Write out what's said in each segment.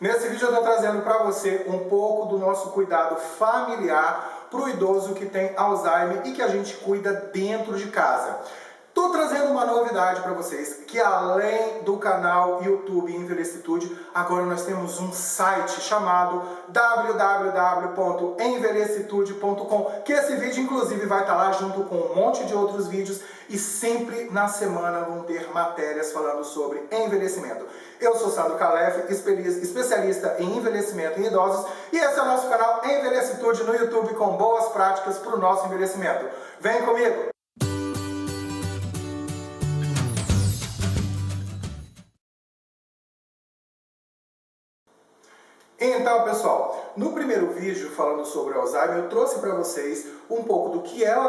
Nesse vídeo eu estou trazendo para você um pouco do nosso cuidado familiar para o idoso que tem Alzheimer e que a gente cuida dentro de casa. Estou trazendo uma novidade para vocês, que além do canal YouTube Envelhecitude, agora nós temos um site chamado www.envelhecitude.com, que esse vídeo inclusive vai estar lá junto com um monte de outros vídeos e sempre na semana vão ter matérias falando sobre envelhecimento. Eu sou Sandro Calef, especialista em envelhecimento em idosos, e esse é o nosso canal Envelhecitude no YouTube com boas práticas para o nosso envelhecimento. Vem comigo! Então, pessoal, no primeiro vídeo falando sobre Alzheimer, eu trouxe para vocês um pouco do que é o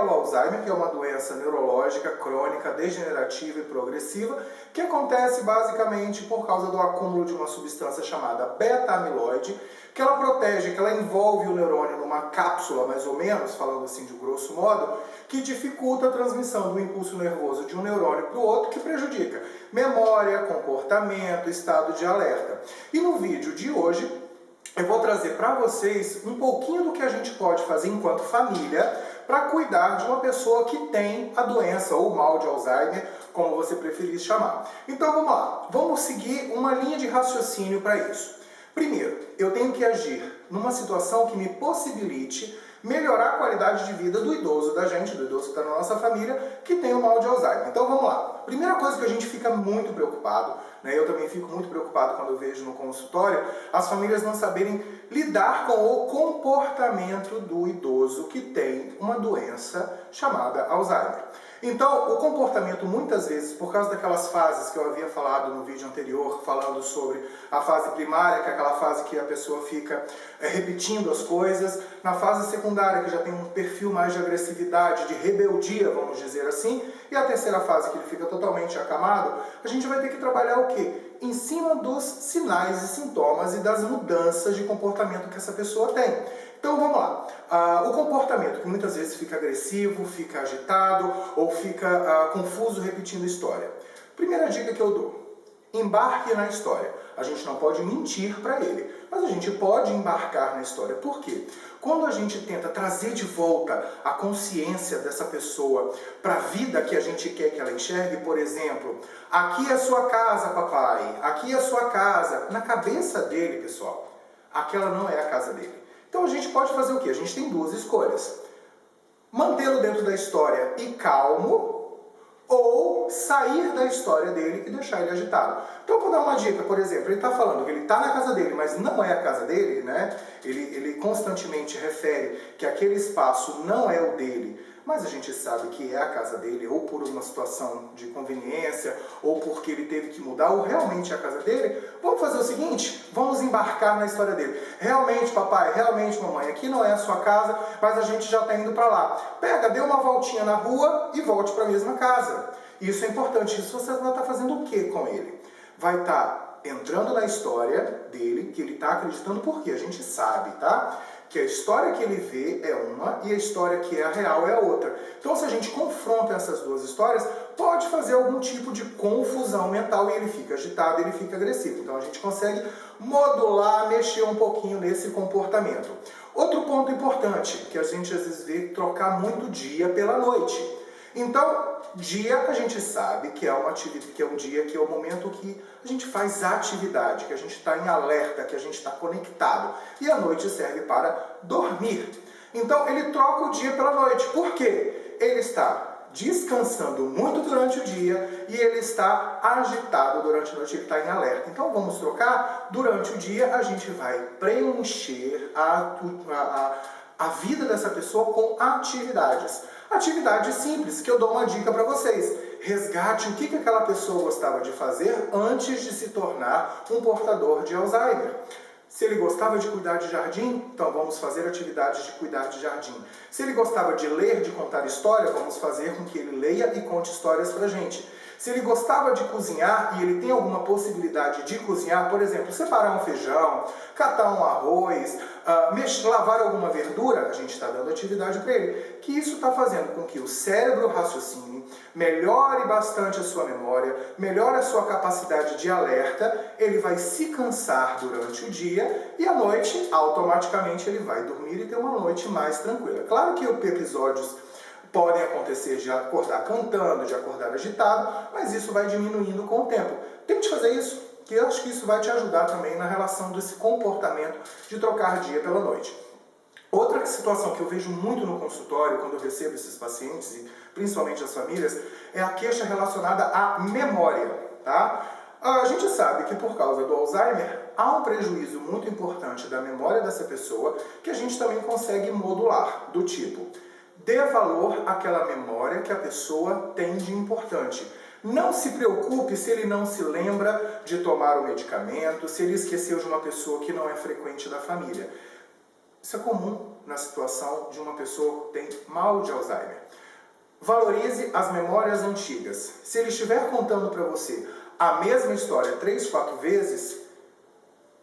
Alzheimer, que é uma doença neurológica, crônica, degenerativa e progressiva, que acontece basicamente por causa do acúmulo de uma substância chamada beta-amiloide, que ela protege, que ela envolve o neurônio numa cápsula, mais ou menos, falando assim de grosso modo, que dificulta a transmissão do impulso nervoso de um neurônio para o outro, que prejudica memória, comportamento, estado de alerta. E no vídeo de hoje, eu vou trazer para vocês um pouquinho do que a gente pode fazer enquanto família para cuidar de uma pessoa que tem a doença ou mal de Alzheimer, como você preferir chamar. Então vamos lá, vamos seguir uma linha de raciocínio para isso. Primeiro, eu tenho que agir numa situação que me possibilite melhorar a qualidade de vida do idoso da gente, do idoso que está na nossa família, que tem o mal de Alzheimer. Então vamos lá. Primeira coisa que a gente fica muito preocupado, né? Eu também fico muito preocupado quando eu vejo no consultório, as famílias não saberem lidar com o comportamento do idoso que tem uma doença chamada Alzheimer. Então, o comportamento muitas vezes, por causa daquelas fases que eu havia falado no vídeo anterior, falando sobre a fase primária, que é aquela fase que a pessoa fica repetindo as coisas, na fase secundária, que já tem um perfil mais de agressividade, de rebeldia, vamos dizer assim, e a terceira fase, que ele fica totalmente acamado, a gente vai ter que trabalhar o quê? Em cima dos sinais e sintomas e das mudanças de comportamento que essa pessoa tem. Então vamos lá, o comportamento que muitas vezes fica agressivo, fica agitado ou fica confuso repetindo história. Primeira dica que eu dou, embarque na história. A gente não pode mentir para ele, mas a gente pode embarcar na história. Por quê? Quando a gente tenta trazer de volta a consciência dessa pessoa para a vida que a gente quer que ela enxergue, por exemplo, aqui é a sua casa, papai, aqui é a sua casa, na cabeça dele, pessoal, aquela não é a casa dele. Então a gente pode fazer o quê? A gente tem duas escolhas. Mantê-lo dentro da história e calmo, ou sair da história dele e deixar ele agitado. Então eu vou dar uma dica, por exemplo, ele está falando que ele está na casa dele, mas não é a casa dele, né? Ele constantemente refere que aquele espaço não é o dele, mas a gente sabe que é a casa dele, ou por uma situação de conveniência, ou porque ele teve que mudar, ou realmente é a casa dele. Vamos fazer o seguinte, vamos embarcar na história dele. Realmente, papai, realmente, mamãe, aqui não é a sua casa, mas a gente já está indo para lá. Pega, dê uma voltinha na rua e volte para a mesma casa. Isso é importante, isso você vai estar fazendo o que com ele? Vai estar entrando na história dele, que ele está acreditando, porque a gente sabe, tá? Que a história que ele vê é uma e a história que é a real é a outra. Então, se a gente confronta essas duas histórias, pode fazer algum tipo de confusão mental e ele fica agitado, ele fica agressivo. Então, a gente consegue modular, mexer um pouquinho nesse comportamento. Outro ponto importante, que a gente às vezes vê trocar muito dia pela noite. Então, dia a gente sabe que é uma atividade, que é um dia que é o momento que a gente faz atividade, que a gente está em alerta, que a gente está conectado. E a noite serve para dormir. Então ele troca o dia pela noite. Por quê? Ele está descansando muito durante o dia e ele está agitado durante a noite, ele está em alerta. Então vamos trocar? Durante o dia a gente vai preencher a vida dessa pessoa com atividades. Atividades simples, que eu dou uma dica para vocês. Resgate o que aquela pessoa gostava de fazer antes de se tornar um portador de Alzheimer. Se ele gostava de cuidar de jardim, então vamos fazer atividades de cuidar de jardim. Se ele gostava de ler, de contar história, vamos fazer com que ele leia e conte histórias pra gente. Se ele gostava de cozinhar e ele tem alguma possibilidade de cozinhar, por exemplo, separar um feijão, catar um arroz, lavar alguma verdura, a gente está dando atividade para ele. Que isso está fazendo com que o cérebro raciocine, melhore bastante a sua memória, melhore a sua capacidade de alerta, ele vai se cansar durante o dia e à noite, automaticamente, ele vai dormir e ter uma noite mais tranquila. Claro que episódios podem acontecer de acordar cantando, de acordar agitado, mas isso vai diminuindo com o tempo. Tente fazer isso, que eu acho que isso vai te ajudar também na relação desse comportamento de trocar dia pela noite. Outra situação que eu vejo muito no consultório, quando eu recebo esses pacientes, e principalmente as famílias, é a queixa relacionada à memória, tá? A gente sabe que por causa do Alzheimer, há um prejuízo muito importante da memória dessa pessoa, que a gente também consegue modular, do tipo: dê valor àquela memória que a pessoa tem de importante. Não se preocupe se ele não se lembra de tomar o medicamento, se ele esqueceu de uma pessoa que não é frequente da família. Isso é comum na situação de uma pessoa que tem mal de Alzheimer. Valorize as memórias antigas. Se ele estiver contando para você a mesma história 3, 4 vezes,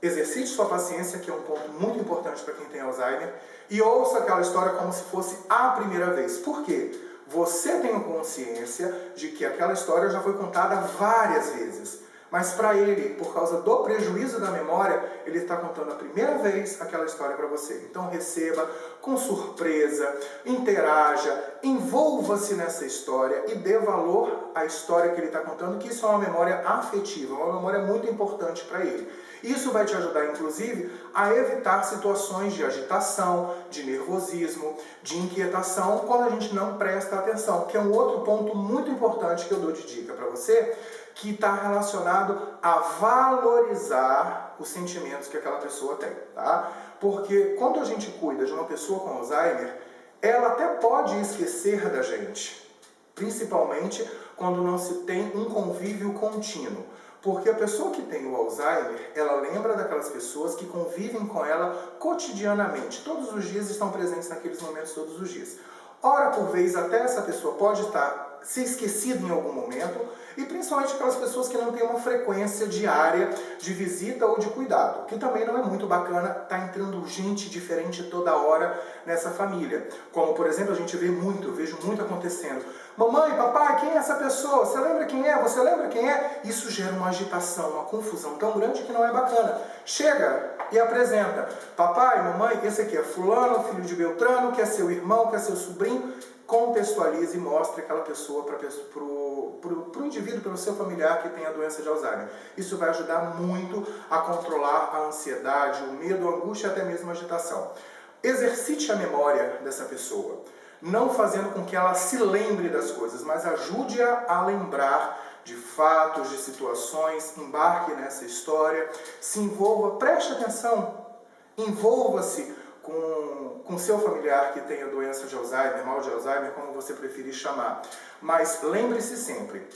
exercite sua paciência, que é um ponto muito importante para quem tem Alzheimer, e ouça aquela história como se fosse a primeira vez. Por quê? Você tem consciência de que aquela história já foi contada várias vezes. Mas para ele, por causa do prejuízo da memória, ele está contando a primeira vez aquela história para você. Então receba com surpresa, interaja, envolva-se nessa história e dê valor à história que ele está contando, que isso é uma memória afetiva, uma memória muito importante para ele. Isso vai te ajudar, inclusive, a evitar situações de agitação, de nervosismo, de inquietação, quando a gente não presta atenção, que é um outro ponto muito importante que eu dou de dica para você, que está relacionado a valorizar os sentimentos que aquela pessoa tem, tá? Porque quando a gente cuida de uma pessoa com Alzheimer, ela até pode esquecer da gente, principalmente quando não se tem um convívio contínuo. Porque a pessoa que tem o Alzheimer, ela lembra daquelas pessoas que convivem com ela cotidianamente. Todos os dias estão presentes naqueles momentos, todos os dias. Ora por vez, até essa pessoa pode ser esquecida em algum momento, e principalmente aquelas pessoas que não têm uma frequência diária de visita ou de cuidado, que também não é muito bacana tá entrando gente diferente toda hora nessa família. Como, por exemplo, a gente vejo muito acontecendo. Mamãe, papai, quem é essa pessoa? Você lembra quem é? Você lembra quem é? Isso gera uma agitação, uma confusão tão grande que não é bacana. Chega e apresenta. Papai, mamãe, esse aqui é fulano, filho de Beltrano, que é seu irmão, que é seu sobrinho. Contextualize e mostre aquela pessoa para o indivíduo, para o seu familiar que tem a doença de Alzheimer. Isso vai ajudar muito a controlar a ansiedade, o medo, a angústia e até mesmo a agitação. Exercite a memória dessa pessoa, não fazendo com que ela se lembre das coisas, mas ajude-a a lembrar de fatos, de situações, embarque nessa história, se envolva, preste atenção, envolva-se com seu familiar que tem a doença de Alzheimer, mal de Alzheimer, como você preferir chamar. Mas lembre-se sempre,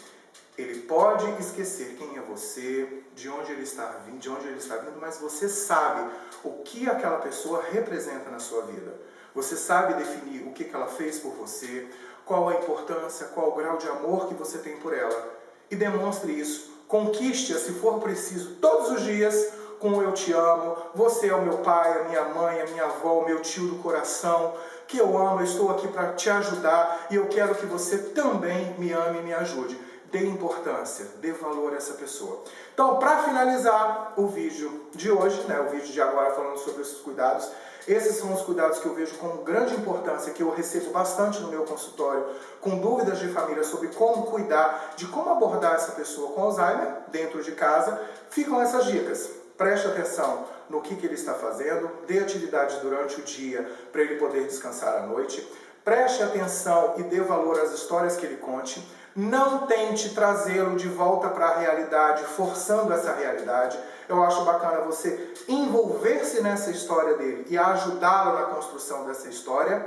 ele pode esquecer quem é você, de onde ele está vindo, mas você sabe o que aquela pessoa representa na sua vida. Você sabe definir o que ela fez por você, qual a importância, qual o grau de amor que você tem por ela. E demonstre isso. Conquiste-a, se for preciso, todos os dias, com eu te amo, você é o meu pai, a minha mãe, a minha avó, o meu tio do coração, que eu amo, eu estou aqui para te ajudar e eu quero que você também me ame e me ajude. Dê importância, dê valor a essa pessoa. Então, para finalizar o vídeo de hoje, o vídeo de agora falando sobre esses cuidados, esses são os cuidados que eu vejo com grande importância, que eu recebo bastante no meu consultório, com dúvidas de família sobre como cuidar, de como abordar essa pessoa com Alzheimer dentro de casa. Ficam essas dicas. Preste atenção no que ele está fazendo, dê atividades durante o dia para ele poder descansar à noite. Preste atenção e dê valor às histórias que ele conte. Não tente trazê-lo de volta para a realidade, forçando essa realidade. Eu acho bacana você envolver-se nessa história dele e ajudá-lo na construção dessa história.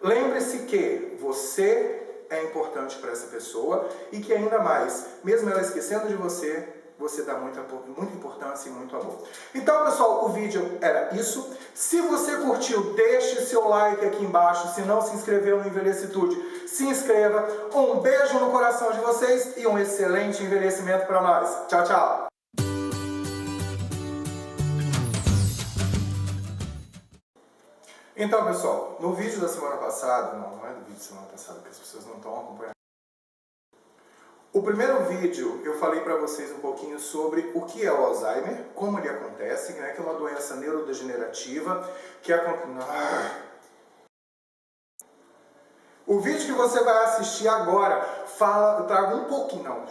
Lembre-se que você é importante para essa pessoa e que ainda mais, mesmo ela esquecendo de você, você dá muita importância e muito amor. Então, pessoal, o vídeo era isso. Se você curtiu, deixe seu like aqui embaixo. Se não se inscreveu no Envelhecitude, se inscreva. Um beijo no coração de vocês e um excelente envelhecimento para nós. Tchau, tchau! Então, pessoal, no vídeo da semana passada, não é do vídeo da semana passada, porque as pessoas não estão acompanhando. O primeiro vídeo eu falei para vocês um pouquinho sobre o que é o Alzheimer, como ele acontece, né, que é uma doença neurodegenerativa, que acontece... O vídeo que você vai assistir agora, eu trago um pouquinho, não,